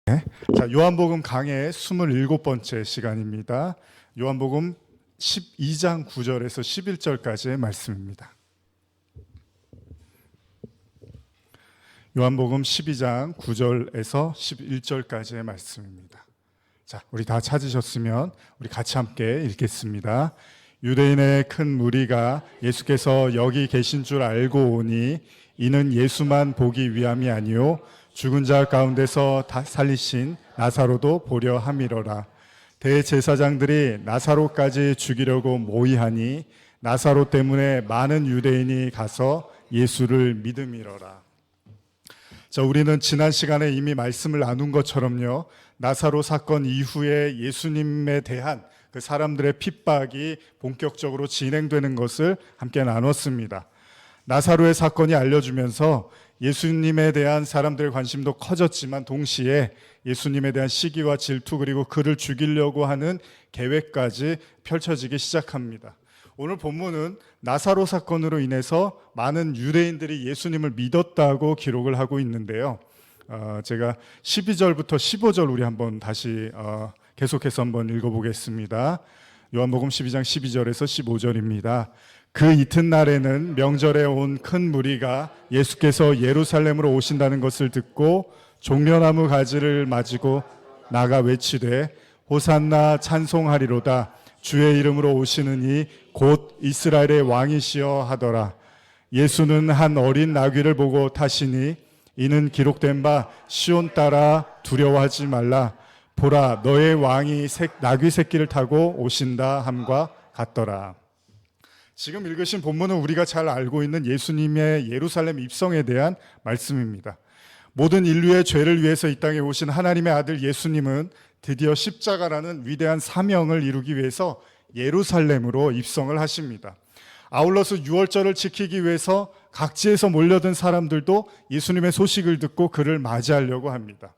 자, 요한복음 강의 27번째 시간입니다. 요한복음 12장 9절에서 11절까지의 말씀입니다. 요한복음 12장 9절에서 11절까지의 말씀입니다. 자, 우리 다 찾으셨으면 우리 같이 함께 읽겠습니다. 유대인의 큰 무리가 예수께서 여기 계신 줄 알고 오니 이는 예수만 보기 위함이 아니요 죽은 자 가운데서 다 살리신 나사로도 보려 함이로라. 대제사장들이 나사로까지 죽이려고 모의하니 나사로 때문에 많은 유대인이 가서 예수를 믿음이로라. 자, 우리는 지난 시간에 이미 말씀을 나눈 것처럼요, 나사로 사건 이후에 예수님에 대한 그 사람들의 핍박이 본격적으로 진행되는 것을 함께 나눴습니다. 나사로의 사건이 알려주면서 예수님에 대한 사람들의 관심도 커졌지만 동시에 예수님에 대한 시기와 질투 그리고 그를 죽이려고 하는 계획까지 펼쳐지기 시작합니다. 오늘 본문은 나사로 사건으로 인해서 많은 유대인들이 예수님을 믿었다고 기록을 하고 있는데요. 제가 12절부터 15절 우리 한번 다시 계속해서 한번 읽어보겠습니다. 요한복음 12장 12절에서 15절입니다. 그 이튿날에는 명절에 온 큰 무리가 예수께서 예루살렘으로 오신다는 것을 듣고 종려나무 가지를 맞이고 나가 외치되 호산나 찬송하리로다. 주의 이름으로 오시는 이 곧 이스라엘의 왕이시여 하더라. 예수는 한 어린 나귀를 보고 타시니 이는 기록된 바 시온 따라 두려워하지 말라. 보라, 너의 왕이 나귀 새끼를 타고 오신다 함과 같더라. 지금 읽으신 본문은 우리가 잘 알고 있는 예수님의 예루살렘 입성에 대한 말씀입니다. 모든 인류의 죄를 위해서 이 땅에 오신 하나님의 아들 예수님은 드디어 십자가라는 위대한 사명을 이루기 위해서 예루살렘으로 입성을 하십니다. 아울러서 유월절을 지키기 위해서 각지에서 몰려든 사람들도 예수님의 소식을 듣고 그를 맞이하려고 합니다.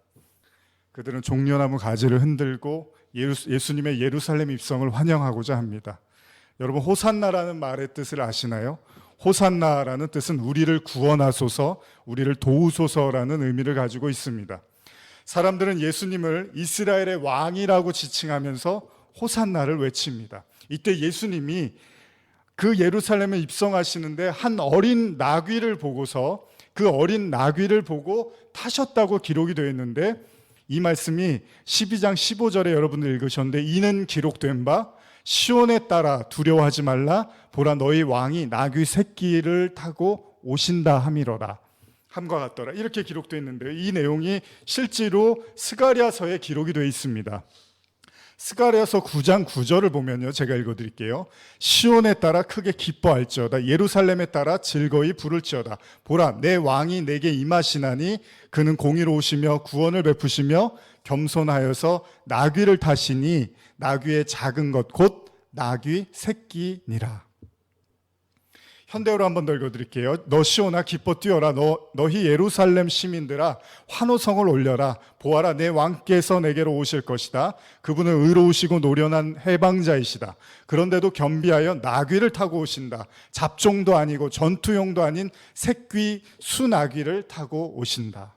그들은 종려나무 가지를 흔들고 예수님의 예루살렘 입성을 환영하고자 합니다. 여러분, 호산나라는 말의 뜻을 아시나요? 호산나라는 뜻은 우리를 구원하소서, 우리를 도우소서라는 의미를 가지고 있습니다. 사람들은 예수님을 이스라엘의 왕이라고 지칭하면서 호산나를 외칩니다. 이때 예수님이 그 예루살렘에 입성하시는데 한 어린 나귀를 보고서 그 어린 나귀를 보고 타셨다고 기록이 되어 있는데, 이 말씀이 12장 15절에 여러분들 읽으셨는데 이는 기록된 바 시온에 따라 두려워하지 말라. 보라, 너희 왕이 나귀 새끼를 타고 오신다 함이로라. 함과 같더라. 이렇게 기록되어 있는데요, 이 내용이 실제로 스가랴서에 기록이 되어 있습니다. 스가랴서 9장 9절을 보면요, 제가 읽어드릴게요. 시온에 따라 크게 기뻐할지어다. 예루살렘에 따라 즐거이 부를지어다. 보라, 내 왕이 내게 임하시나니 그는 공의로우시며 구원을 베푸시며 겸손하여서 나귀를 타시니 나귀의 작은 것 곧 나귀 새끼니라. 현대어로 한 번 더 읽어드릴게요. 너 시온아 기뻐 뛰어라. 너희 예루살렘 시민들아 환호성을 올려라. 보아라, 내 왕께서 내게로 오실 것이다. 그분은 의로우시고 노련한 해방자이시다. 그런데도 겸비하여 나귀를 타고 오신다. 잡종도 아니고 전투용도 아닌 새끼 수나귀를 타고 오신다.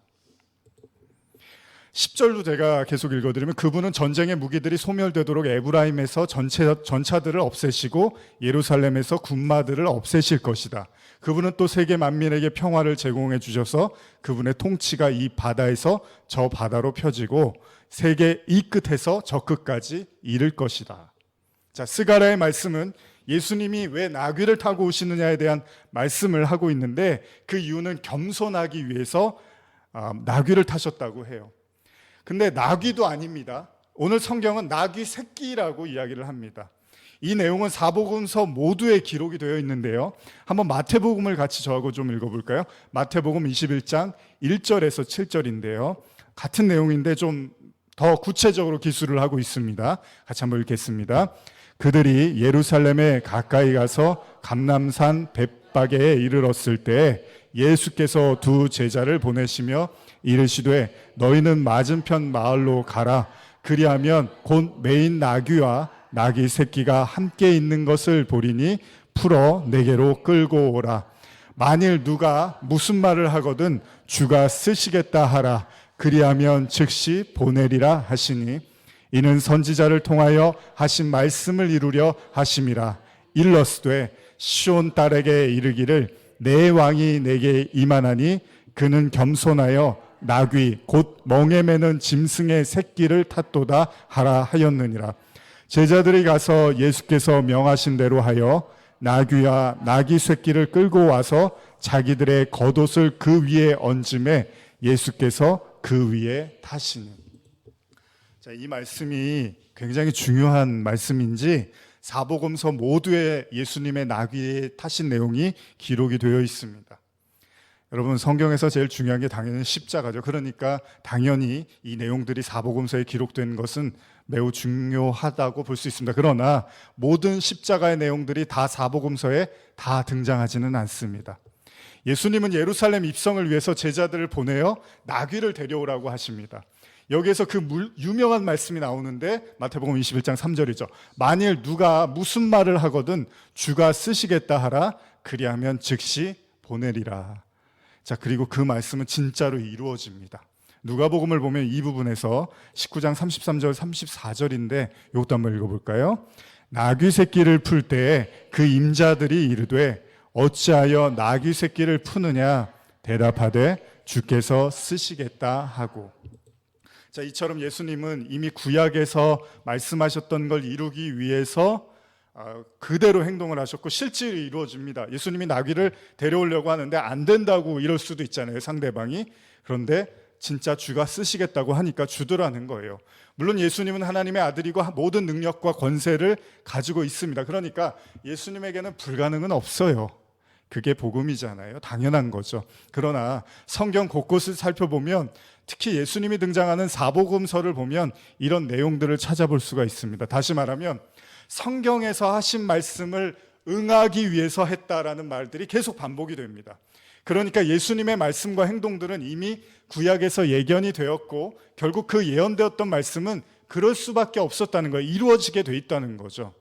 10절도 제가 계속 읽어드리면 그분은 전쟁의 무기들이 소멸되도록 에브라임에서 전차들을 없애시고 예루살렘에서 군마들을 없애실 것이다. 그분은 또 세계 만민에게 평화를 제공해 주셔서 그분의 통치가 이 바다에서 저 바다로 펴지고 세계 이 끝에서 저 끝까지 이를 것이다. 자, 스가랴의 말씀은 예수님이 왜 나귀를 타고 오시느냐에 대한 말씀을 하고 있는데, 그 이유는 겸손하기 위해서 나귀를 타셨다고 해요. 근데 나귀도 아닙니다. 오늘 성경은 나귀 새끼라고 이야기를 합니다. 이 내용은 사복음서 모두에 기록이 되어 있는데요, 한번 마태복음을 같이 저하고 좀 읽어볼까요? 마태복음 21장 1절에서 7절인데요 같은 내용인데 좀 더 구체적으로 기술을 하고 있습니다. 같이 한번 읽겠습니다. 그들이 예루살렘에 가까이 가서 감람산 벳바게에 이르렀을 때 예수께서 두 제자를 보내시며 이르시되 너희는 맞은편 마을로 가라. 그리하면 곧 매인 나귀와 나귀 새끼가 함께 있는 것을 보리니 풀어 내게로 끌고 오라. 만일 누가 무슨 말을 하거든 주가 쓰시겠다 하라. 그리하면 즉시 보내리라 하시니 이는 선지자를 통하여 하신 말씀을 이루려 하심이라. 일러스되 시온 딸에게 이르기를 내 왕이 내게 임하나니 그는 겸손하여 나귀 곧 멍에 매는 짐승의 새끼를 탔도다 하라 하였느니라. 제자들이 가서 예수께서 명하신 대로 하여 나귀와 나귀 새끼를 끌고 와서 자기들의 겉옷을 그 위에 얹음에 예수께서 그 위에 타시니. 자, 이 말씀이 굉장히 중요한 말씀인지 사복음서 모두에 예수님의 나귀에 타신 내용이 기록이 되어 있습니다. 여러분, 성경에서 제일 중요한 게 당연히 십자가죠. 그러니까 당연히 이 내용들이 사복음서에 기록된 것은 매우 중요하다고 볼 수 있습니다. 그러나 모든 십자가의 내용들이 다 사복음서에 다 등장하지는 않습니다. 예수님은 예루살렘 입성을 위해서 제자들을 보내어 나귀를 데려오라고 하십니다. 여기에서 그 유명한 말씀이 나오는데 마태복음 21장 3절이죠. 만일 누가 무슨 말을 하거든 주가 쓰시겠다 하라. 그리하면 즉시 보내리라. 자, 그리고 그 말씀은 진짜로 이루어집니다. 누가복음을 보면 이 부분에서 19장 33절 34절인데 이것도 한번 읽어볼까요? 나귀 새끼를 풀 때 그 임자들이 이르되 어찌하여 나귀 새끼를 푸느냐 대답하되 주께서 쓰시겠다 하고. 자, 이처럼 예수님은 이미 구약에서 말씀하셨던 걸 이루기 위해서 그대로 행동을 하셨고 실제로 이루어집니다. 예수님이 나귀를 데려오려고 하는데 안 된다고 이럴 수도 있잖아요, 상대방이. 그런데 진짜 주가 쓰시겠다고 하니까 주더라는 거예요. 물론 예수님은 하나님의 아들이고 모든 능력과 권세를 가지고 있습니다. 그러니까 예수님에게는 불가능은 없어요. 그게 복음이잖아요. 당연한 거죠. 그러나 성경 곳곳을 살펴보면 특히 예수님이 등장하는 사복음서를 보면 이런 내용들을 찾아볼 수가 있습니다. 다시 말하면 성경에서 하신 말씀을 응하기 위해서 했다라는 말들이 계속 반복이 됩니다. 그러니까 예수님의 말씀과 행동들은 이미 구약에서 예견이 되었고 결국 그 예언되었던 말씀은 그럴 수밖에 없었다는 거예요. 이루어지게 돼 있다는 거죠.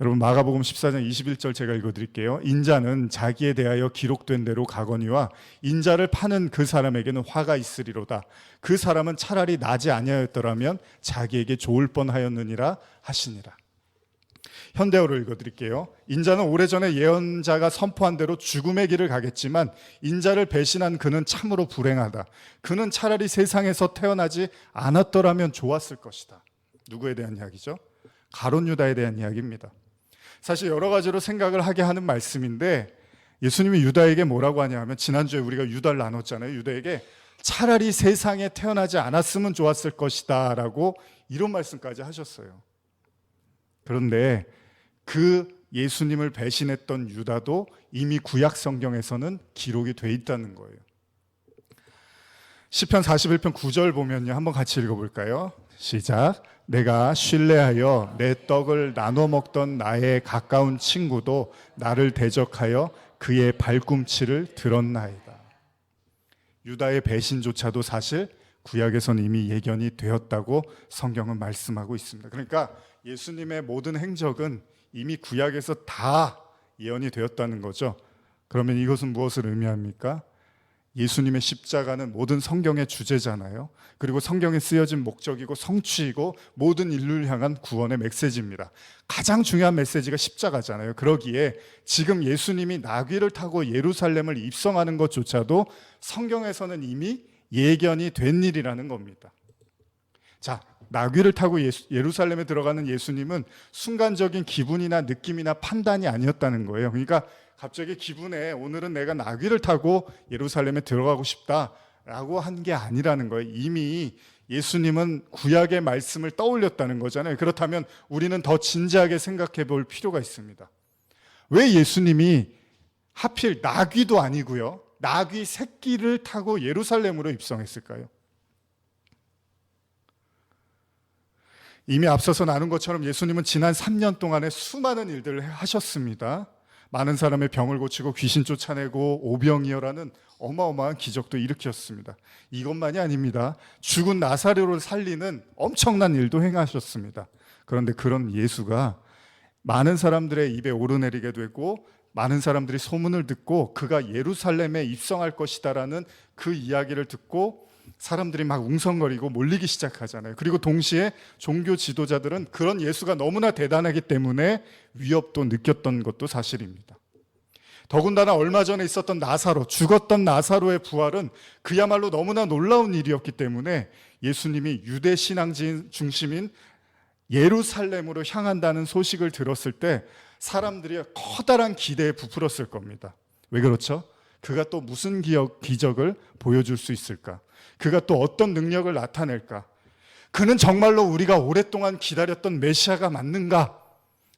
여러분, 마가복음 14장 21절 제가 읽어드릴게요. 인자는 자기에 대하여 기록된 대로 가거니와 인자를 파는 그 사람에게는 화가 있으리로다. 그 사람은 차라리 나지 아니하였더라면 자기에게 좋을 뻔하였느니라 하시니라. 현대어로 읽어드릴게요. 인자는 오래전에 예언자가 선포한 대로 죽음의 길을 가겠지만 인자를 배신한 그는 참으로 불행하다. 그는 차라리 세상에서 태어나지 않았더라면 좋았을 것이다. 누구에 대한 이야기죠? 가룟 유다에 대한 이야기입니다. 사실 여러 가지로 생각을 하게 하는 말씀인데 예수님이 유다에게 뭐라고 하냐면 지난주에 우리가 유다를 나눴잖아요. 유다에게 차라리 세상에 태어나지 않았으면 좋았을 것이다 라고 이런 말씀까지 하셨어요. 그런데 그 예수님을 배신했던 유다도 이미 구약 성경에서는 기록이 돼 있다는 거예요. 시편 41편 9절 보면요, 한번 같이 읽어볼까요? 시작. 내가 신뢰하여 내 떡을 나눠 먹던 나의 가까운 친구도 나를 대적하여 그의 발꿈치를 들었나이다. 유다의 배신조차도 사실 구약에서는 이미 예견이 되었다고 성경은 말씀하고 있습니다. 그러니까 예수님의 모든 행적은 이미 구약에서 다 예언이 되었다는 거죠. 그러면 이것은 무엇을 의미합니까? 예수님의 십자가는 모든 성경의 주제잖아요. 그리고 성경에 쓰여진 목적이고 성취이고 모든 인류를 향한 구원의 메시지입니다. 가장 중요한 메시지가 십자가잖아요. 그러기에 지금 예수님이 나귀를 타고 예루살렘을 입성하는 것조차도 성경에서는 이미 예견이 된 일이라는 겁니다. 자, 나귀를 타고 예루살렘에 들어가는 예수님은 순간적인 기분이나 느낌이나 판단이 아니었다는 거예요. 그러니까 갑자기 기분에 오늘은 내가 나귀를 타고 예루살렘에 들어가고 싶다라고 한 게 아니라는 거예요. 이미 예수님은 구약의 말씀을 떠올렸다는 거잖아요. 그렇다면 우리는 더 진지하게 생각해 볼 필요가 있습니다. 왜 예수님이 하필 나귀도 아니고요, 나귀 새끼를 타고 예루살렘으로 입성했을까요? 이미 앞서서 나눈 것처럼 예수님은 지난 3년 동안에 수많은 일들을 하셨습니다. 많은 사람의 병을 고치고 귀신 쫓아내고 오병이어라는 어마어마한 기적도 일으켰습니다. 이것만이 아닙니다. 죽은 나사로를 살리는 엄청난 일도 행하셨습니다. 그런데 그런 예수가 많은 사람들의 입에 오르내리게 되고 많은 사람들이 소문을 듣고 그가 예루살렘에 입성할 것이다라는 그 이야기를 듣고 사람들이 막 웅성거리고 몰리기 시작하잖아요. 그리고 동시에 종교 지도자들은 그런 예수가 너무나 대단하기 때문에 위협도 느꼈던 것도 사실입니다. 더군다나 얼마 전에 있었던 나사로, 죽었던 나사로의 부활은 그야말로 너무나 놀라운 일이었기 때문에 예수님이 유대 신앙 중심인 예루살렘으로 향한다는 소식을 들었을 때 사람들이 커다란 기대에 부풀었을 겁니다. 왜 그렇죠? 그가 또 무슨 기적을 보여줄 수 있을까? 그가 또 어떤 능력을 나타낼까? 그는 정말로 우리가 오랫동안 기다렸던 메시아가 맞는가?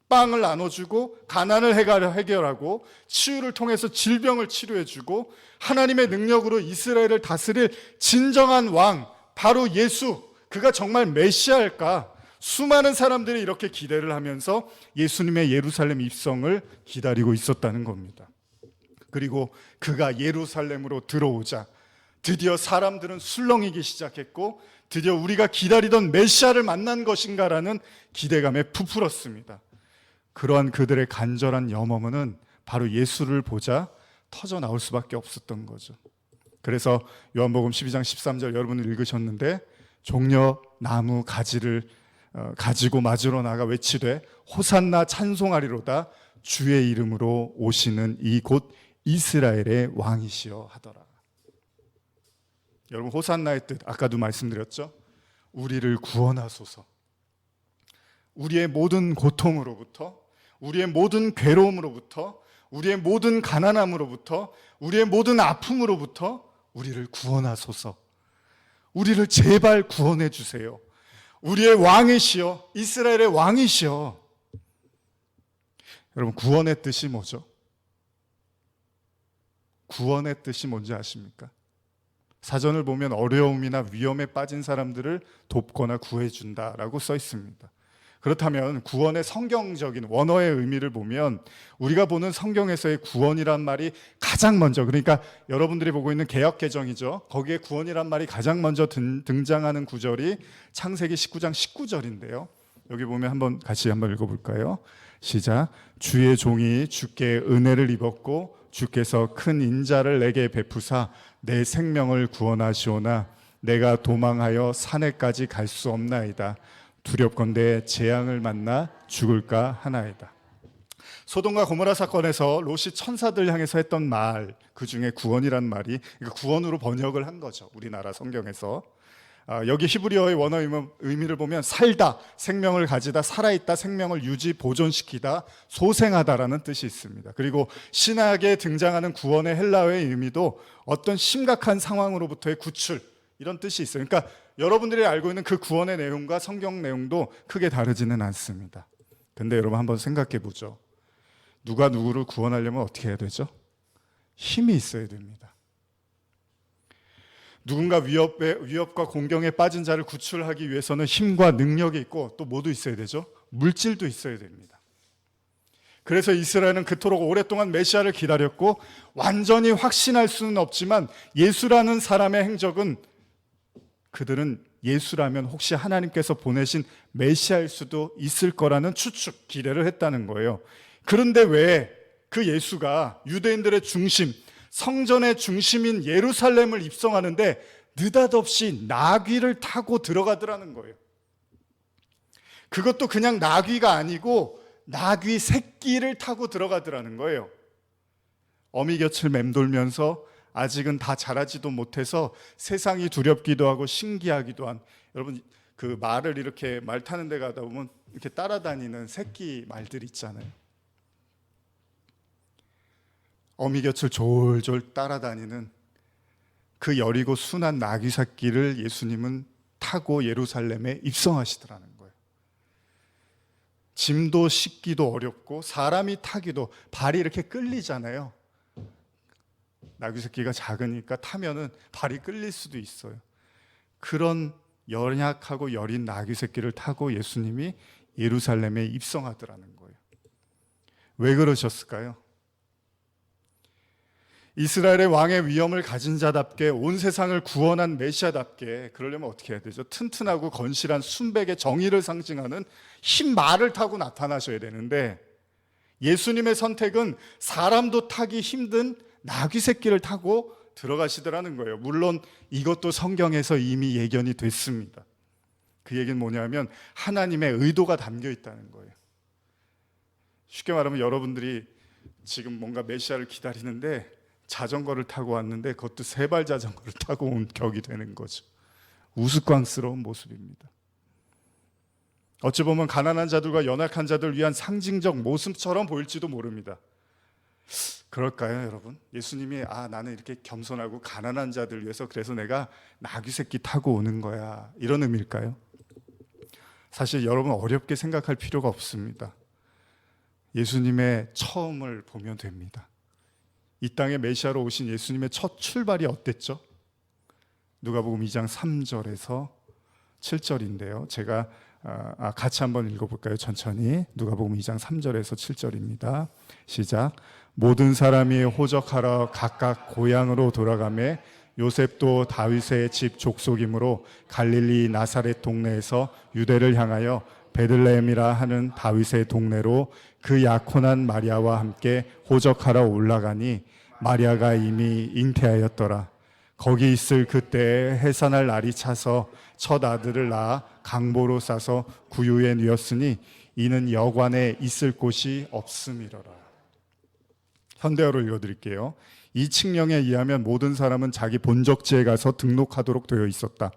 빵을 나눠주고 가난을 해결하고 치유를 통해서 질병을 치료해주고 하나님의 능력으로 이스라엘을 다스릴 진정한 왕, 바로 예수, 그가 정말 메시아일까? 수많은 사람들이 이렇게 기대를 하면서 예수님의 예루살렘 입성을 기다리고 있었다는 겁니다. 그리고 그가 예루살렘으로 들어오자 드디어 사람들은 술렁이기 시작했고 드디어 우리가 기다리던 메시아를 만난 것인가라는 기대감에 부풀었습니다. 그러한 그들의 간절한 염원은 바로 예수를 보자 터져 나올 수밖에 없었던 거죠. 그래서 요한복음 12장 13절 여러분 읽으셨는데 종려 나무 가지를 가지고 맞으러 나가 외치되 호산나 찬송하리로다 주의 이름으로 오시는 이 곧 이스라엘의 왕이시여 하더라. 여러분 호산나의 뜻 아까도 말씀드렸죠. 우리를 구원하소서. 우리의 모든 고통으로부터, 우리의 모든 괴로움으로부터, 우리의 모든 가난함으로부터, 우리의 모든 아픔으로부터 우리를 구원하소서. 우리를 제발 구원해 주세요. 우리의 왕이시여, 이스라엘의 왕이시여. 여러분 구원의 뜻이 뭐죠? 구원의 뜻이 뭔지 아십니까? 사전을 보면 어려움이나 위험에 빠진 사람들을 돕거나 구해준다라고 써 있습니다. 그렇다면 구원의 성경적인 원어의 의미를 보면 우리가 보는 성경에서의 구원이란 말이 가장 먼저, 그러니까 여러분들이 보고 있는 개역개정이죠. 거기에 구원이란 말이 가장 먼저 등장하는 구절이 창세기 19장 19절인데요. 여기 보면 같이 한번 읽어볼까요? 시작. 주의 종이 주께 은혜를 입었고 주께서 큰 인자를 내게 베푸사 내 생명을 구원하시오나 내가 도망하여 산에까지 갈 수 없나이다. 두렵건대 재앙을 만나 죽을까 하나이다. 소돔과 고모라 사건에서 롯이 천사들 향해서 했던 말, 그 중에 구원이란 말이 구원으로 번역을 한 거죠. 우리나라 성경에서. 여기 히브리어의 원어 의미를 보면 살다, 생명을 가지다, 살아있다, 생명을 유지, 보존시키다, 소생하다라는 뜻이 있습니다. 그리고 신약에 등장하는 구원의 헬라어의 의미도 어떤 심각한 상황으로부터의 구출, 이런 뜻이 있어요. 그러니까 여러분들이 알고 있는 그 구원의 내용과 성경 내용도 크게 다르지는 않습니다. 근데 여러분 한번 생각해 보죠. 누가 누구를 구원하려면 어떻게 해야 되죠? 힘이 있어야 됩니다. 누군가 위협과 공경에 빠진 자를 구출하기 위해서는 힘과 능력이 있고 또 뭐도 있어야 되죠? 물질도 있어야 됩니다. 그래서 이스라엘은 그토록 오랫동안 메시아를 기다렸고 완전히 확신할 수는 없지만 예수라는 사람의 행적은 그들은 예수라면 혹시 하나님께서 보내신 메시아일 수도 있을 거라는 추측, 기대를 했다는 거예요. 그런데 왜 그 예수가 유대인들의 중심, 성전의 중심인 예루살렘을 입성하는데 느닷없이 나귀를 타고 들어가더라는 거예요. 그것도 그냥 나귀가 아니고 나귀 새끼를 타고 들어가더라는 거예요. 어미 곁을 맴돌면서 아직은 다 자라지도 못해서 세상이 두렵기도 하고 신기하기도 한, 여러분 그 말을 이렇게 말 타는 데 가다 보면 이렇게 따라다니는 새끼 말들 있잖아요. 어미 곁을 졸졸 따라다니는 그 여리고 순한 나귀 새끼를 예수님은 타고 예루살렘에 입성하시더라는 거예요. 짐도 싣기도 어렵고 사람이 타기도 발이 이렇게 끌리잖아요. 나귀 새끼가 작으니까 타면은 발이 끌릴 수도 있어요. 그런 연약하고 여린 나귀 새끼를 타고 예수님이 예루살렘에 입성하더라는 거예요. 왜 그러셨을까요? 이스라엘의 왕의 위엄을 가진 자답게 온 세상을 구원한 메시아답게 그러려면 어떻게 해야 되죠? 튼튼하고 건실한 순백의 정의를 상징하는 흰 말을 타고 나타나셔야 되는데 예수님의 선택은 사람도 타기 힘든 나귀 새끼를 타고 들어가시더라는 거예요. 물론 이것도 성경에서 이미 예견이 됐습니다. 그 얘기는 뭐냐면 하나님의 의도가 담겨 있다는 거예요. 쉽게 말하면 여러분들이 지금 뭔가 메시아를 기다리는데 자전거를 타고 왔는데 그것도 세발 자전거를 타고 온 격이 되는 거죠. 우스꽝스러운 모습입니다. 어찌 보면 가난한 자들과 연약한 자들을 위한 상징적 모습처럼 보일지도 모릅니다. 그럴까요, 여러분? 예수님이 나는 이렇게 겸손하고 가난한 자들 위해서 그래서 내가 나귀 새끼 타고 오는 거야, 이런 의미일까요? 사실 여러분 어렵게 생각할 필요가 없습니다. 예수님의 처음을 보면 됩니다. 이 땅에 메시아로 오신 예수님의 첫 출발이 어땠죠? 누가복음 2장 3절에서 7절인데요. 제가 같이 한번 읽어볼까요? 천천히. 누가복음 2장 3절에서 7절입니다. 시작. 모든 사람이 호적하러 각각 고향으로 돌아가매 요셉도 다윗의 집 족속이므로 갈릴리 나사렛 동네에서 유대를 향하여 베들레헴이라 하는 다윗의 동네로 그 약혼한 마리아와 함께 호적하러 올라가니 마리아가 이미 잉태하였더라. 거기 있을 그때에 해산할 날이 차서 첫 아들을 낳아 강보로 싸서 구유에 누였으니 이는 여관에 있을 곳이 없음이로라. 현대어로 읽어드릴게요. 이 칙령에 의하면 모든 사람은 자기 본적지에 가서 등록하도록 되어 있었다.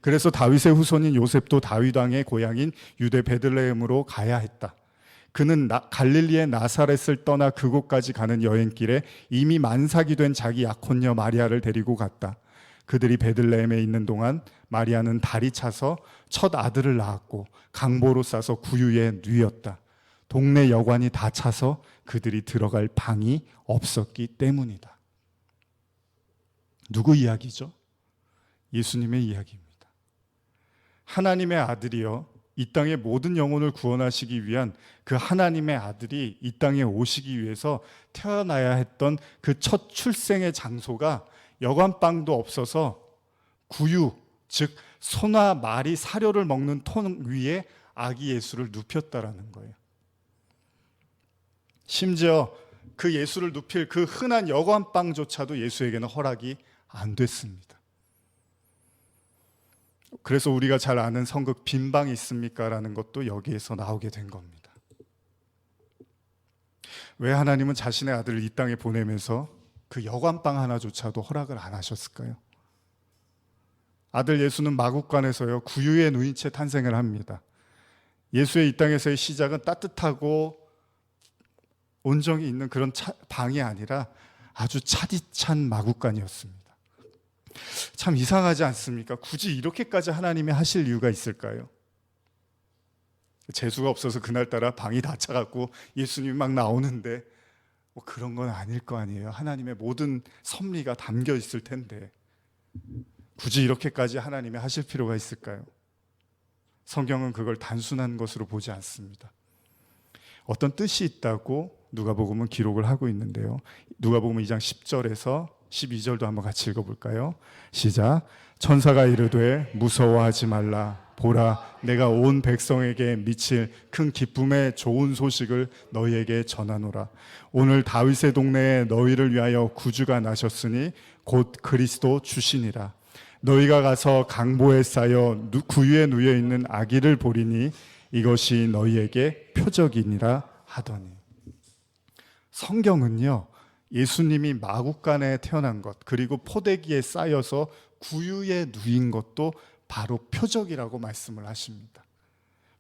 그래서 다윗의 후손인 요셉도 다윗 왕의 고향인 유대 베들레헴으로 가야 했다. 그는 갈릴리의 나사렛을 떠나 그곳까지 가는 여행길에 이미 만삭이 된 자기 약혼녀 마리아를 데리고 갔다. 그들이 베들레헴에 있는 동안 마리아는 달이 차서 첫 아들을 낳았고 강보로 싸서 구유에 누였다. 동네 여관이 다 차서 그들이 들어갈 방이 없었기 때문이다. 누구 이야기죠? 예수님의 이야기입니다. 하나님의 아들이요, 이 땅의 모든 영혼을 구원하시기 위한 그 하나님의 아들이 이 땅에 오시기 위해서 태어나야 했던 그 첫 출생의 장소가 여관방도 없어서 구유, 즉 소나 말이 사료를 먹는 통 위에 아기 예수를 눕혔다라는 거예요. 심지어 그 예수를 눕힐 그 흔한 여관방조차도 예수에게는 허락이 안 됐습니다. 그래서 우리가 잘 아는 성극 빈방이 있습니까? 라는 것도 여기에서 나오게 된 겁니다. 왜 하나님은 자신의 아들을 이 땅에 보내면서 그 여관방 하나조차도 허락을 안 하셨을까요? 아들 예수는 마국간에서요 구유에 누인 채 탄생을 합니다. 예수의 이 땅에서의 시작은 따뜻하고 온정이 있는 그런 방이 아니라 아주 차디찬 마국간이었습니다. 참 이상하지 않습니까? 굳이 이렇게까지 하나님이 하실 이유가 있을까요? 재수가 없어서 그날따라 방이 다 차갖고 예수님이 막 나오는데 뭐 그런 건 아닐 거 아니에요. 하나님의 모든 섭리가 담겨 있을 텐데 굳이 이렇게까지 하나님이 하실 필요가 있을까요? 성경은 그걸 단순한 것으로 보지 않습니다. 어떤 뜻이 있다고 누가복음은 기록을 하고 있는데요. 누가복음 2장 10절에서 12절도 한번 같이 읽어볼까요? 시작. 천사가 이르되 무서워하지 말라. 보라, 내가 온 백성에게 미칠 큰 기쁨의 좋은 소식을 너희에게 전하노라. 오늘 다윗의 동네에 너희를 위하여 구주가 나셨으니 곧 그리스도 주시니라. 너희가 가서 강보에 쌓여 구유에 누여 있는 아기를 보리니 이것이 너희에게 표적이니라 하더니. 성경은요, 예수님이 마국간에 태어난 것 그리고 포대기에 쌓여서 구유에 누인 것도 바로 표적이라고 말씀을 하십니다.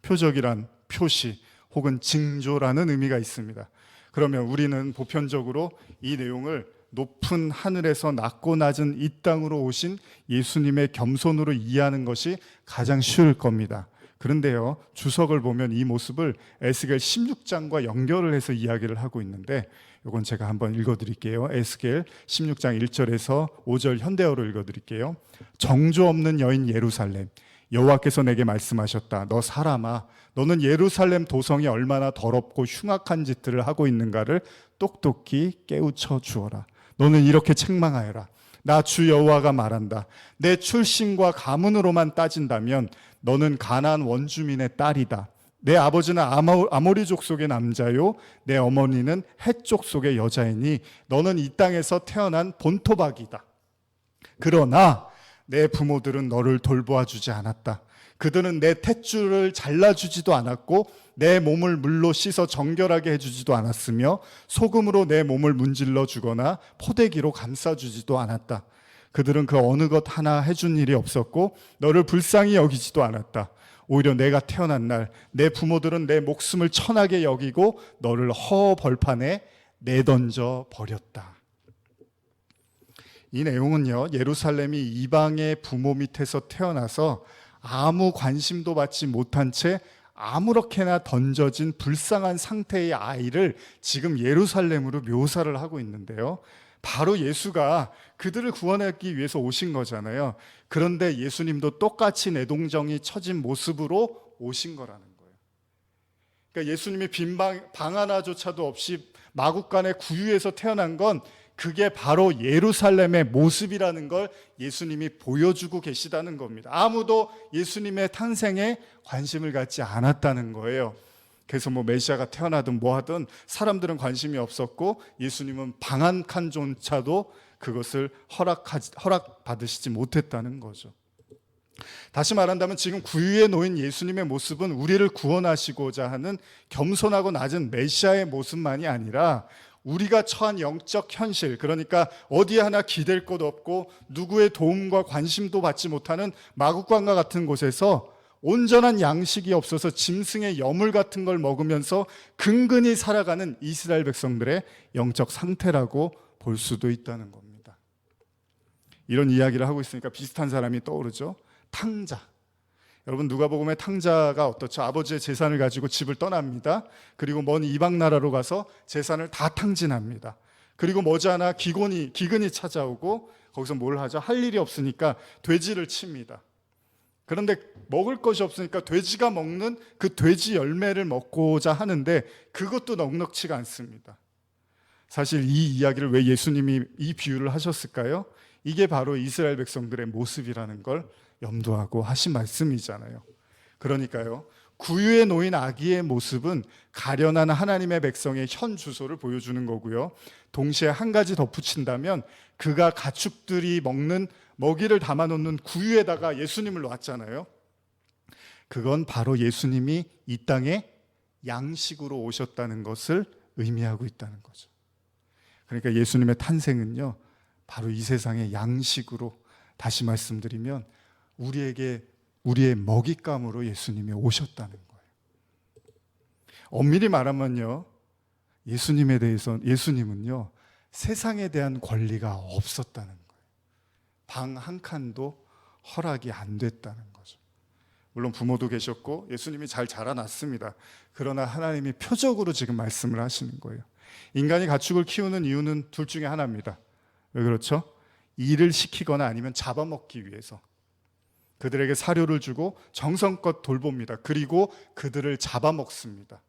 표적이란 표시 혹은 징조라는 의미가 있습니다. 그러면 우리는 보편적으로 이 내용을 높은 하늘에서 낮고 낮은 이 땅으로 오신 예수님의 겸손으로 이해하는 것이 가장 쉬울 겁니다. 그런데요, 주석을 보면 이 모습을 에스겔 16장과 연결을 해서 이야기를 하고 있는데 이건 제가 한번 읽어드릴게요. 에스겔 16장 1절에서 5절 현대어로 읽어드릴게요. 정조 없는 여인 예루살렘, 여호와께서 내게 말씀하셨다. 너 사람아, 너는 예루살렘 도성이 얼마나 더럽고 흉악한 짓들을 하고 있는가를 똑똑히 깨우쳐 주어라. 너는 이렇게 책망하여라. 나 주 여호와가 말한다. 내 출신과 가문으로만 따진다면 너는 가나안 원주민의 딸이다. 내 아버지는 아모리 족속의 남자요, 내 어머니는 헷 족속의 여자이니 너는 이 땅에서 태어난 본토박이다. 그러나 내 부모들은 너를 돌보아 주지 않았다. 그들은 내 탯줄을 잘라주지도 않았고 내 몸을 물로 씻어 정결하게 해주지도 않았으며 소금으로 내 몸을 문질러 주거나 포대기로 감싸주지도 않았다. 그들은 그 어느 것 하나 해준 일이 없었고 너를 불쌍히 여기지도 않았다. 오히려 내가 태어난 날 내 부모들은 내 목숨을 천하게 여기고 너를 허 벌판에 내던져 버렸다. 이 내용은요, 예루살렘이 이방의 부모 밑에서 태어나서 아무 관심도 받지 못한 채 아무렇게나 던져진 불쌍한 상태의 아이를 지금 예루살렘으로 묘사를 하고 있는데요. 바로 예수가 그들을 구원하기 위해서 오신 거잖아요. 그런데 예수님도 똑같이 내동정이 처진 모습으로 오신 거라는 거예요. 그러니까 예수님이 빈 방 하나조차도 없이 마국간의 구유에서 태어난 건 그게 바로 예루살렘의 모습이라는 걸 예수님이 보여주고 계시다는 겁니다. 아무도 예수님의 탄생에 관심을 갖지 않았다는 거예요. 그래서 메시아가 태어나든 뭐하든 사람들은 관심이 없었고 예수님은 방 한 칸조차도 그것을 허락받으시지 못했다는 거죠. 다시 말한다면 지금 구유에 놓인 예수님의 모습은 우리를 구원하시고자 하는 겸손하고 낮은 메시아의 모습만이 아니라 우리가 처한 영적 현실, 그러니까 어디에 하나 기댈 곳 없고 누구의 도움과 관심도 받지 못하는 마국간과 같은 곳에서 온전한 양식이 없어서 짐승의 여물 같은 걸 먹으면서 근근히 살아가는 이스라엘 백성들의 영적 상태라고 볼 수도 있다는 겁니다. 이런 이야기를 하고 있으니까 비슷한 사람이 떠오르죠. 탕자. 여러분, 누가복음의 탕자가 어떻죠? 아버지의 재산을 가지고 집을 떠납니다. 그리고 먼 이방 나라로 가서 재산을 다 탕진합니다. 그리고 머지않아 기근이 찾아오고 거기서 뭘 하죠? 할 일이 없으니까 돼지를 칩니다. 그런데 먹을 것이 없으니까 돼지가 먹는 그 돼지 열매를 먹고자 하는데 그것도 넉넉치가 않습니다. 사실 이 이야기를 왜 예수님이 이 비유를 하셨을까요? 이게 바로 이스라엘 백성들의 모습이라는 걸 염두하고 하신 말씀이잖아요. 그러니까요, 구유에 놓인 아기의 모습은 가련한 하나님의 백성의 현 주소를 보여주는 거고요. 동시에 한 가지 덧붙인다면 그가 가축들이 먹는 먹이를 담아놓는 구유에다가 예수님을 놨잖아요. 그건 바로 예수님이 이 땅에 양식으로 오셨다는 것을 의미하고 있다는 거죠. 그러니까 예수님의 탄생은요, 바로 이 세상의 양식으로, 다시 말씀드리면 우리의 먹잇감으로 예수님이 오셨다는 거예요. 엄밀히 말하면요, 예수님은요, 세상에 대한 권리가 없었다는 거예요. 방 한 칸도 허락이 안 됐다는 거죠. 물론 부모도 계셨고 예수님이 잘 자라났습니다. 그러나 하나님이 표적으로 지금 말씀을 하시는 거예요. 인간이 가축을 키우는 이유는 둘 중에 하나입니다. 왜 그렇죠? 일을 시키거나 아니면 잡아먹기 위해서. 그들에게 사료를 주고 정성껏 돌봅니다. 그리고 그들을 잡아먹습니다.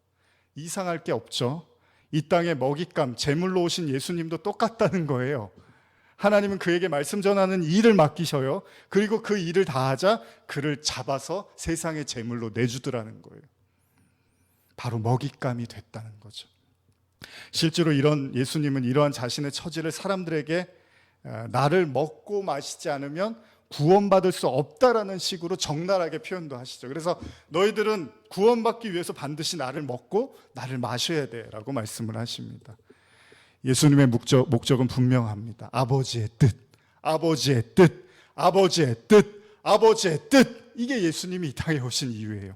이상할 게 없죠. 이 땅의 먹잇감, 제물로 오신 예수님도 똑같다는 거예요. 하나님은 그에게 말씀 전하는 일을 맡기셔요. 그리고 그 일을 다 하자 그를 잡아서 세상의 제물로 내주더라는 거예요. 바로 먹잇감이 됐다는 거죠. 실제로 예수님은 이러한 자신의 처지를 사람들에게 나를 먹고 마시지 않으면 구원받을 수 없다라는 식으로 적나라하게 표현도 하시죠. 그래서 너희들은 구원받기 위해서 반드시 나를 먹고 나를 마셔야 돼라고 말씀을 하십니다. 예수님의 목적은 분명합니다. 아버지의 뜻, 아버지의 뜻, 아버지의 뜻, 아버지의 뜻. 이게 예수님이 이 땅에 오신 이유예요.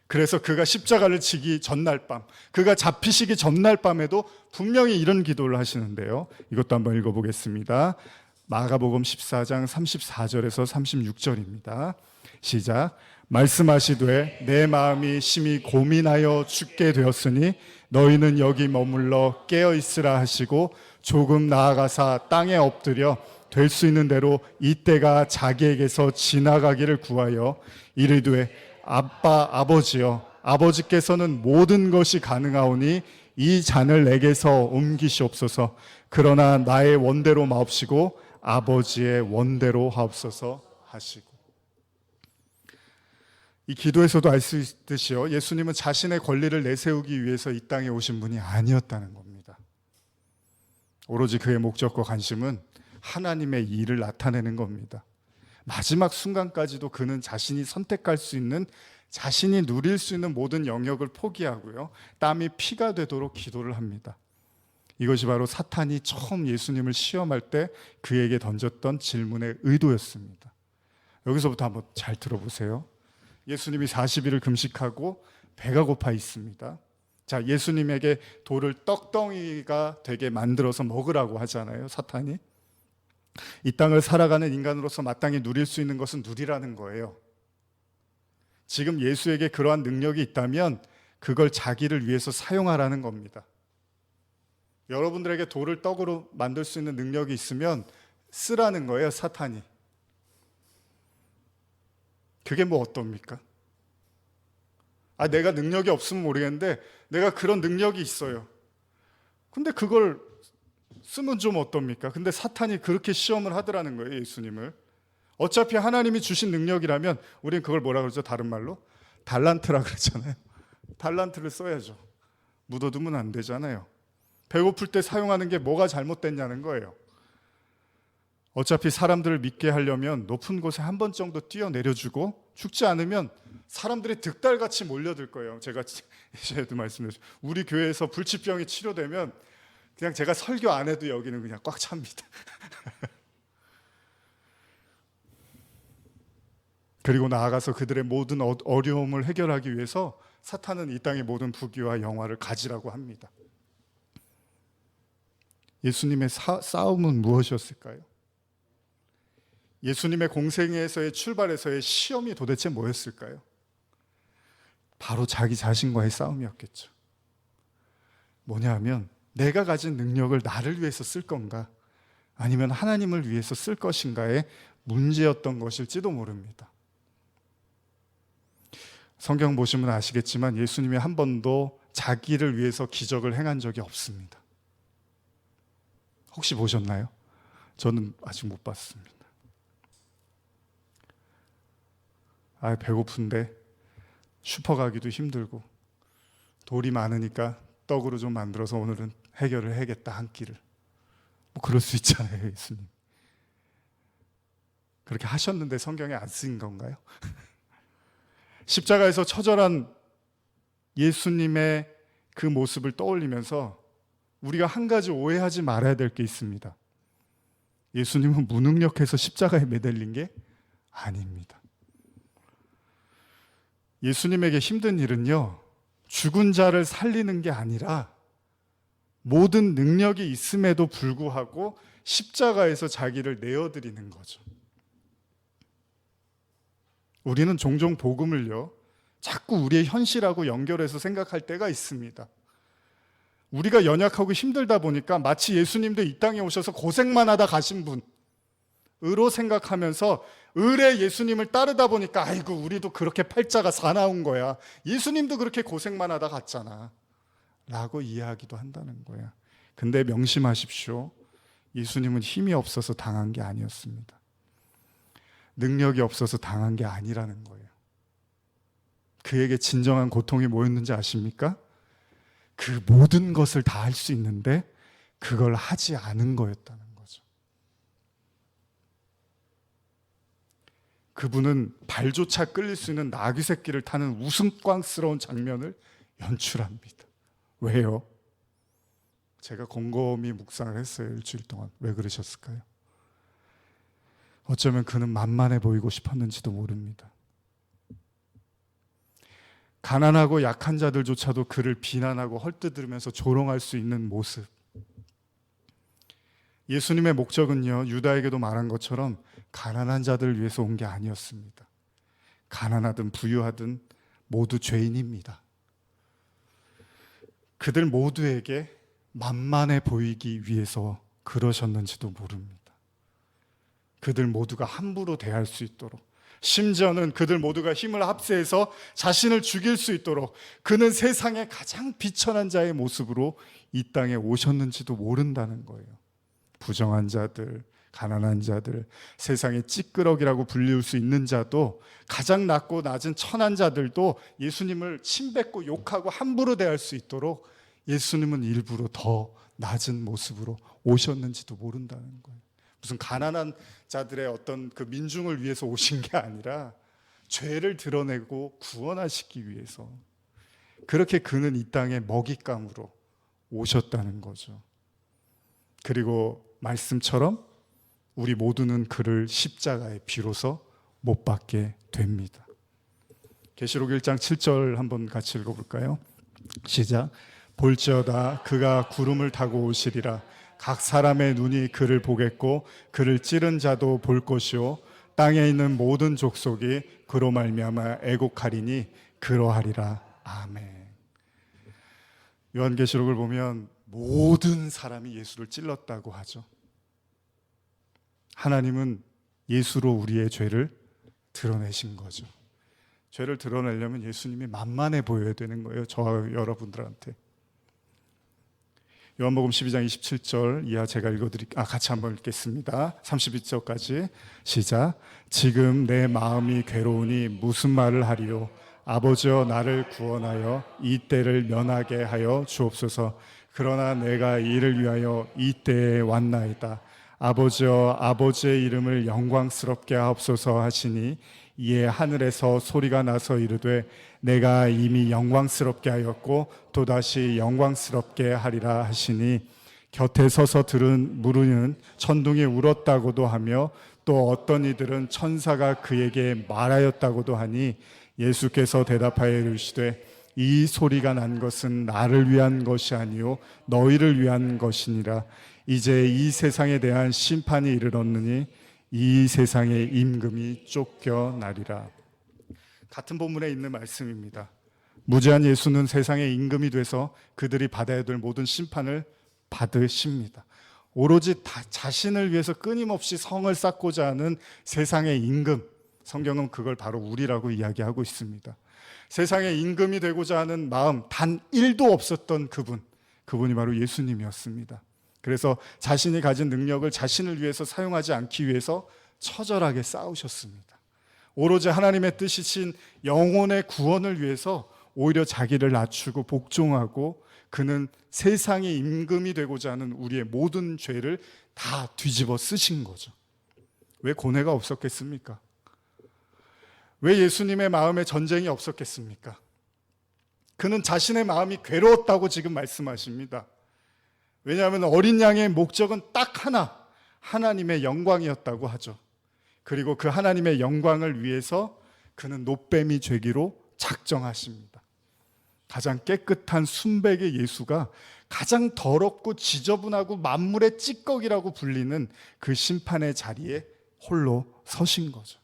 그래서 그가 십자가를 지기 전날 밤, 그가 잡히시기 전날 밤에도 분명히 이런 기도를 하시는데요. 이것도 한번 읽어보겠습니다. 마가복음 14장 34절에서 36절입니다. 시작. 말씀하시되 내 마음이 심히 고민하여 죽게 되었으니 너희는 여기 머물러 깨어 있으라 하시고 조금 나아가사 땅에 엎드려 될 수 있는 대로 이때가 자기에게서 지나가기를 구하여 이르되 아버지여, 아버지께서는 모든 것이 가능하오니 이 잔을 내게서 옮기시옵소서. 그러나 나의 원대로 마옵시고 아버지의 원대로 하옵소서 하시고. 이 기도에서도 알 수 있듯이요, 예수님은 자신의 권리를 내세우기 위해서 이 땅에 오신 분이 아니었다는 겁니다. 오로지 그의 목적과 관심은 하나님의 일을 나타내는 겁니다. 마지막 순간까지도 그는 자신이 선택할 수 있는, 자신이 누릴 수 있는 모든 영역을 포기하고요, 땀이 피가 되도록 기도를 합니다. 이것이 바로 사탄이 처음 예수님을 시험할 때 그에게 던졌던 질문의 의도였습니다. 여기서부터 한번 잘 들어보세요. 예수님이 40일을 금식하고 배가 고파 있습니다. 자, 예수님에게 돌을 떡덩이가 되게 만들어서 먹으라고 하잖아요, 사탄이. 이 땅을 살아가는 인간으로서 마땅히 누릴 수 있는 것은 누리라는 거예요. 지금 예수에게 그러한 능력이 있다면 그걸 자기를 위해서 사용하라는 겁니다. 여러분들에게 돌을 떡으로 만들 수 있는 능력이 있으면 쓰라는 거예요, 사탄이. 그게 뭐 어떻습니까? 내가 능력이 없으면 모르겠는데 내가 그런 능력이 있어요. 근데 그걸 쓰면 좀 어떻습니까? 근데 사탄이 그렇게 시험을 하더라는 거예요, 예수님을. 어차피 하나님이 주신 능력이라면 우리는 그걸 뭐라 그러죠? 다른 말로? 달란트라 그러잖아요. 달란트를 써야죠. 묻어두면 안 되잖아요. 배고플 때 사용하는 게 뭐가 잘못됐냐는 거예요. 어차피 사람들을 믿게 하려면 높은 곳에 한 번 정도 뛰어내려주고, 죽지 않으면 사람들이 득달같이 몰려들 거예요. 제가 이제도 말씀드렸죠. 우리 교회에서 불치병이 치료되면 그냥 제가 설교 안 해도 여기는 그냥 꽉 찹니다. 그리고 나아가서 그들의 모든 어려움을 해결하기 위해서 사탄은 이 땅의 모든 부귀와 영화를 가지라고 합니다. 예수님의 싸움은 무엇이었을까요? 예수님의 공생에서의 출발에서의 시험이 도대체 뭐였을까요? 바로 자기 자신과의 싸움이었겠죠. 뭐냐 하면, 내가 가진 능력을 나를 위해서 쓸 건가, 아니면 하나님을 위해서 쓸 것인가의 문제였던 것일지도 모릅니다. 성경 보시면 아시겠지만 예수님이 한 번도 자기를 위해서 기적을 행한 적이 없습니다. 혹시 보셨나요? 저는 아직 못 봤습니다. 배고픈데 슈퍼 가기도 힘들고 돌이 많으니까 떡으로 좀 만들어서 오늘은 해결을 해야겠다, 한 끼를. 뭐 그럴 수 있잖아요, 예수님. 그렇게 하셨는데 성경에 안 쓰인 건가요? 십자가에서 처절한 예수님의 그 모습을 떠올리면서 우리가 한 가지 오해하지 말아야 될 게 있습니다. 예수님은 무능력해서 십자가에 매달린 게 아닙니다. 예수님에게 힘든 일은요, 죽은 자를 살리는 게 아니라 모든 능력이 있음에도 불구하고 십자가에서 자기를 내어드리는 거죠. 우리는 종종 복음을요, 자꾸 우리의 현실하고 연결해서 생각할 때가 있습니다. 우리가 연약하고 힘들다 보니까 마치 예수님도 이 땅에 오셔서 고생만 하다 가신 분으로 생각하면서 을의 예수님을 따르다 보니까 아이고 우리도 그렇게 팔자가 사나운 거야, 예수님도 그렇게 고생만 하다 갔잖아 라고 이해하기도 한다는 거야. 근데 명심하십시오. 예수님은 힘이 없어서 당한 게 아니었습니다. 능력이 없어서 당한 게 아니라는 거예요. 그에게 진정한 고통이 뭐였는지 아십니까? 그 모든 것을 다 할 수 있는데 그걸 하지 않은 거였다는 거죠. 그분은 발조차 끌릴 수 있는 나귀 새끼를 타는 우스꽝스러운 장면을 연출합니다. 왜요? 제가 곰곰이 묵상을 했어요, 일주일 동안. 왜 그러셨을까요? 어쩌면 그는 만만해 보이고 싶었는지도 모릅니다. 가난하고 약한 자들조차도 그를 비난하고 헐뜯으면서 조롱할 수 있는 모습. 예수님의 목적은요, 유다에게도 말한 것처럼 가난한 자들을 위해서 온 게 아니었습니다. 가난하든 부유하든 모두 죄인입니다. 그들 모두에게 만만해 보이기 위해서 그러셨는지도 모릅니다. 그들 모두가 함부로 대할 수 있도록, 심지어는 그들 모두가 힘을 합세해서 자신을 죽일 수 있도록 그는 세상의 가장 비천한 자의 모습으로 이 땅에 오셨는지도 모른다는 거예요. 부정한 자들, 가난한 자들, 세상의 찌끄러기라고 불릴 수 있는 자도, 가장 낮고 낮은 천한 자들도 예수님을 침뱉고 욕하고 함부로 대할 수 있도록 예수님은 일부러 더 낮은 모습으로 오셨는지도 모른다는 거예요. 무슨 가난한 자들의 어떤 그 민중을 위해서 오신 게 아니라 죄를 드러내고 구원하시기 위해서, 그렇게 그는 이 땅에 먹잇감으로 오셨다는 거죠. 그리고 말씀처럼 우리 모두는 그를 십자가에 비로소 못 박게 됩니다. 계시록 1장 7절 한번 같이 읽어볼까요? 시작. 볼지어다 그가 구름을 타고 오시리라. 각 사람의 눈이 그를 보겠고 그를 찌른 자도 볼 것이요 땅에 있는 모든 족속이 그로 말미암아 애곡하리니 그러하리라. 아멘. 요한계시록을 보면 모든 사람이 예수를 찔렀다고 하죠. 하나님은 예수로 우리의 죄를 드러내신 거죠. 죄를 드러내려면 예수님이 만만해 보여야 되는 거예요. 저와 여러분들한테. 요한복음 12장 27절 이하 제가 같이 한번 읽겠습니다. 32절까지 시작. 지금 내 마음이 괴로우니 무슨 말을 하리요? 아버지여 나를 구원하여 이 때를 면하게 하여 주옵소서. 그러나 내가 이를 위하여 이 때에 왔나이다. 아버지여 아버지의 이름을 영광스럽게 하옵소서 하시니 이에 하늘에서 소리가 나서 이르되 내가 이미 영광스럽게 하였고 또다시 영광스럽게 하리라 하시니 곁에 서서 들은 무리는 천둥이 울었다고도 하며 또 어떤 이들은 천사가 그에게 말하였다고도 하니 예수께서 대답하여 이르시되 이 소리가 난 것은 나를 위한 것이 아니요 너희를 위한 것이니라. 이제 이 세상에 대한 심판이 이르렀느니 이 세상의 임금이 쫓겨나리라. 같은 본문에 있는 말씀입니다. 무죄한 예수는 세상의 임금이 돼서 그들이 받아야 될 모든 심판을 받으십니다. 오로지 자신을 위해서 끊임없이 성을 쌓고자 하는 세상의 임금, 성경은 그걸 바로 우리라고 이야기하고 있습니다. 세상의 임금이 되고자 하는 마음 단 1도 없었던 그분이 바로 예수님이었습니다. 그래서 자신이 가진 능력을 자신을 위해서 사용하지 않기 위해서 처절하게 싸우셨습니다. 오로지 하나님의 뜻이신 영혼의 구원을 위해서 오히려 자기를 낮추고 복종하고 그는 세상의 임금이 되고자 하는 우리의 모든 죄를 다 뒤집어 쓰신 거죠. 왜 고뇌가 없었겠습니까? 왜 예수님의 마음에 전쟁이 없었겠습니까? 그는 자신의 마음이 괴로웠다고 지금 말씀하십니다. 왜냐하면 어린 양의 목적은 딱 하나, 하나님의 영광이었다고 하죠. 그리고 그 하나님의 영광을 위해서 그는 노뱀이 되기로 작정하십니다. 가장 깨끗한 순백의 예수가 가장 더럽고 지저분하고 만물의 찌꺼기라고 불리는 그 심판의 자리에 홀로 서신 거죠.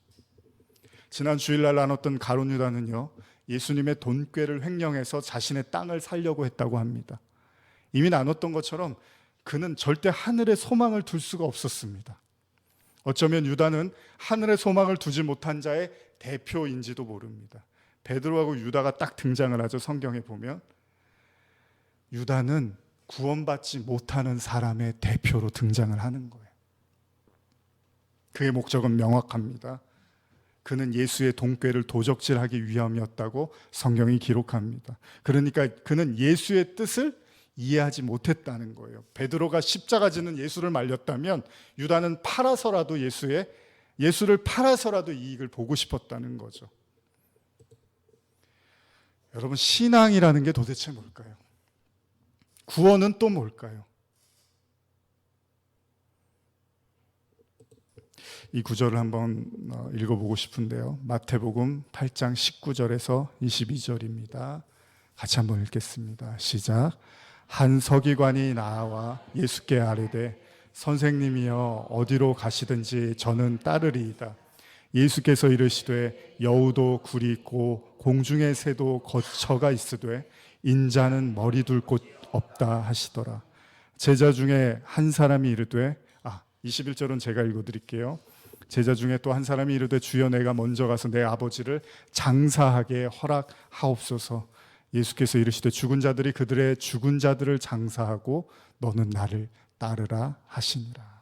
지난 주일날 나눴던 가룟 유다는요, 예수님의 돈꾀를 횡령해서 자신의 땅을 살려고 했다고 합니다. 이미 나눴던 것처럼 그는 절대 하늘에 소망을 둘 수가 없었습니다. 어쩌면 유다는 하늘에 소망을 두지 못한 자의 대표인지도 모릅니다. 베드로하고 유다가 딱 등장을 하죠. 성경에 보면 유다는 구원받지 못하는 사람의 대표로 등장을 하는 거예요. 그의 목적은 명확합니다. 그는 예수의 돈꾀를 도적질하기 위함이었다고 성경이 기록합니다. 그러니까 그는 예수의 뜻을 이해하지 못했다는 거예요. 베드로가 십자가 지는 예수를 말렸다면 유다는 예수를 팔아서라도 이익을 보고 싶었다는 거죠. 여러분, 신앙이라는 게 도대체 뭘까요? 구원은 또 뭘까요? 이 구절을 한번 읽어보고 싶은데요. 마태복음 8장 19절에서 22절입니다. 같이 한번 읽겠습니다. 시작. 한 서기관이 나와 예수께 아뢰되 선생님이여 어디로 가시든지 저는 따르리이다. 예수께서 이르시되 여우도 굴이 있고 공중의 새도 거처가 있으되 인자는 머리 둘 곳 없다 하시더라. 제자 중에 한 사람이 이르되 21절은 제가 읽어드릴게요. 제자 중에 또 한 사람이 이르되 주여 내가 먼저 가서 내 아버지를 장사하게 허락하옵소서. 예수께서 이르시되 죽은 자들이 그들의 죽은 자들을 장사하고 너는 나를 따르라 하시니라.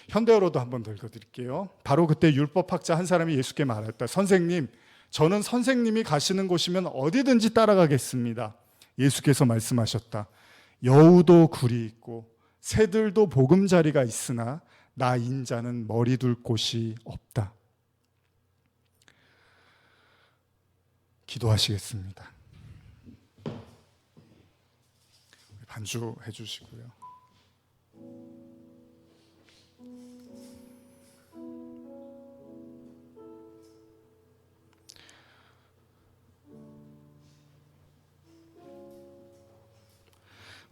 현대어로도 한번 더 읽어드릴게요. 바로 그때 율법학자 한 사람이 예수께 말했다. 선생님, 저는 선생님이 가시는 곳이면 어디든지 따라가겠습니다. 예수께서 말씀하셨다. 여우도 굴이 있고 새들도 보금자리가 있으나 나 인자는 머리 둘 곳이 없다. 기도하시겠습니다. 반주해 주시고요.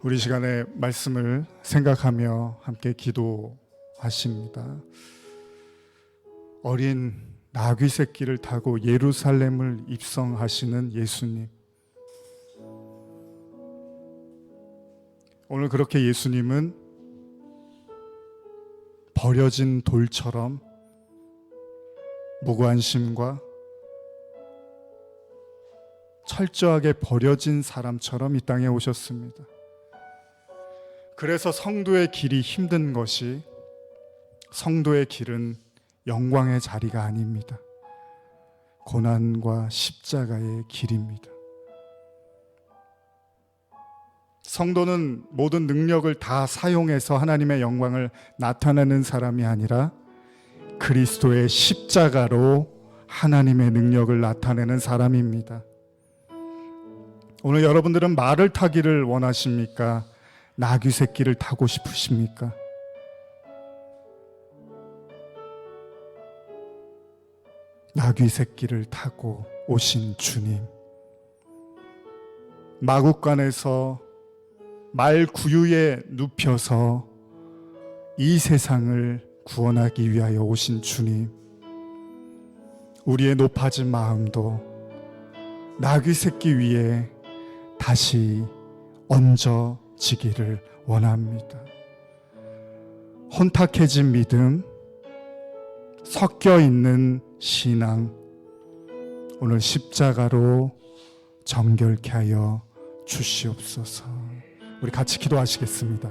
우리 시간에 말씀을 생각하며 함께 기도하십니다. 어린 나귀 새끼를 타고 예루살렘을 입성하시는 예수님. 오늘 그렇게 예수님은 버려진 돌처럼 무관심과 철저하게 버려진 사람처럼 이 땅에 오셨습니다. 그래서 성도의 길이 힘든 것이, 성도의 길은 영광의 자리가 아닙니다. 고난과 십자가의 길입니다. 성도는 모든 능력을 다 사용해서 하나님의 영광을 나타내는 사람이 아니라 그리스도의 십자가로 하나님의 능력을 나타내는 사람입니다. 오늘 여러분들은 말을 타기를 원하십니까? 나귀 새끼를 타고 싶으십니까? 나귀 새끼를 타고 오신 주님, 마국간에서 말 구유에 눕혀서 이 세상을 구원하기 위하여 오신 주님, 우리의 높아진 마음도 나귀 새끼 위에 다시 얹어지기를 원합니다. 혼탁해진 믿음, 섞여 있는 신앙, 오늘 십자가로 정결케 하여 주시옵소서. 우리 같이 기도하시겠습니다.